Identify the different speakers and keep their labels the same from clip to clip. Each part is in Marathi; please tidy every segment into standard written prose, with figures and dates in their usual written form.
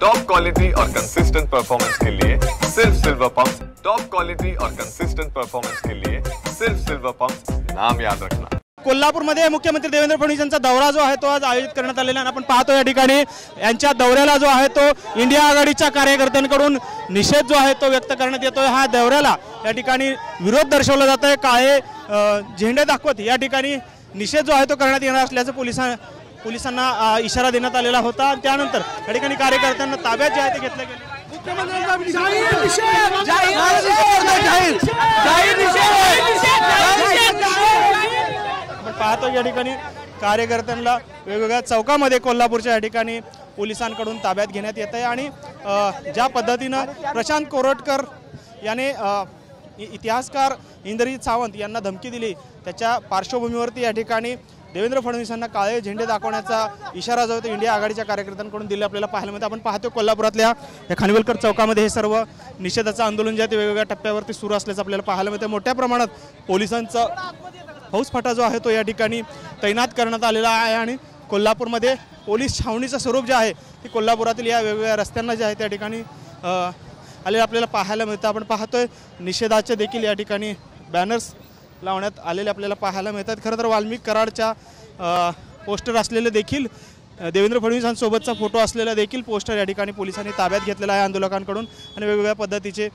Speaker 1: टॉप क्वालिटी और कंसिस्टेंट परफॉर्मेंस के लिए सिर्फ सिल्वर पंप्स। टॉप क्वालिटी और कंसिस्टेंट परफॉर्मेंस के लिए सिर्फ सिल्वर पंप्स, नाम याद रखना।
Speaker 2: कोल्हापूरमध्ये मुख्यमंत्री देवेंद्र फडणवीस यांचा दौरा जो आहे तो आज आयोजित करण्यात आलेला आहे। आपण पाहतो या ठिकाणी यांच्या दौऱ्याला जो आहे तो इंडिया आघाडीच्या कार्यकर्त्यांकडून निषेध जो आहे तो व्यक्त करण्यात येतोय। हा दौऱ्याला या ठिकाणी विरोध दर्शवला जात आहे। काळे झेंडे दाखवत या ठिकाणी निषेध जो आहे तो करण्यात येणार असल्याचं पोलिसांना इशारा देण्यात आलेला होता। त्यानंतर या ठिकाणी कार्यकर्त्यांना ताब्यात जे आहे ते घेतले गेले। पाहतो या ठिकाणी कार्यकर्त्यांना वेगवेगळ्या चौकामध्ये कोल्हापूरच्या या ठिकाणी पोलिसांकडून ताब्यात घेण्यात येत आहे। आणि ज्या पद्धतीनं प्रशांत कोरटकर याने इतिहासकार इंद्रजित सावंत यांना धमकी दिली त्याच्या पार्श्वभूमीवरती या ठिकाणी देवेंद्र फडणवीस यांना काळे झेंडे दाखवण्याचा इशारा जो आहे इंडिया आघाडीच्या कार्यकर्त्यांकडून दिला आपल्याला पाहायला मिळतं। आपण पाहतो कोल्हापुरातल्या या खानविलकर चौकामध्ये हे सर्व निषेधाचं आंदोलन जे आहे ते वेगवेगळ्या टप्प्यावरती सुरू असल्याचं आपल्याला पाहायला मिळतं। मोठ्या प्रमाणात पोलिसांचा फौजफाटा जो आहे तो या ठिकाणी तैनात करण्यात आलेला आहे। आणि कोल्हापूरमध्ये पोलीस छावणीचं स्वरूप जे आहे ते कोल्हापुरातील या वेगवेगळ्या रस्त्यांना जे आहे त्या ठिकाणी आलेलं आपल्याला पाहायला मिळतं। आपण पाहतोय निषेधाचे देखील या ठिकाणी बॅनर्स लावण्यात आलेले आपल्याला पाहायला मिळतात। खरं तर वाल्मिक कराडच्या पोस्टर असलेले देखील देवेंद्र फडणवीसांसोबतचा फोटो असलेला देखील पोस्टर या ठिकाणी पोलिसांनी ताब्यात घेतलेला आहे आंदोलकांकडून। आणि वेगवेगळ्या पद्धतीचे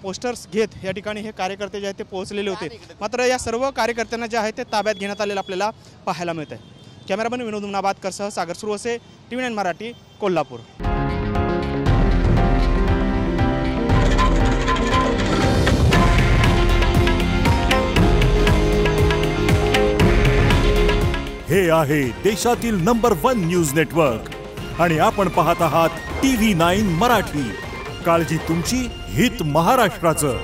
Speaker 2: पोस्टर्स घेत या ठिकाणी हे कार्यकर्ते जे आहेत ते पोहोचलेले होते। मात्र या सर्व कार्यकर्त्यांना जे आहे ते ताब्यात घेण्यात आलेलं आपल्याला पाहायला मिळत आहे। कॅमेरामन विनोद मुनाबादकरसह सागर सुरवसे, TV9 मराठी, कोल्हापूर।
Speaker 3: हे आहे देशातील नंबर 1 न्यूज नेटवर्क आणि आपण पाहत आहात TV9 मराठी। काळजी तुमची, हित महाराष्ट्राचं।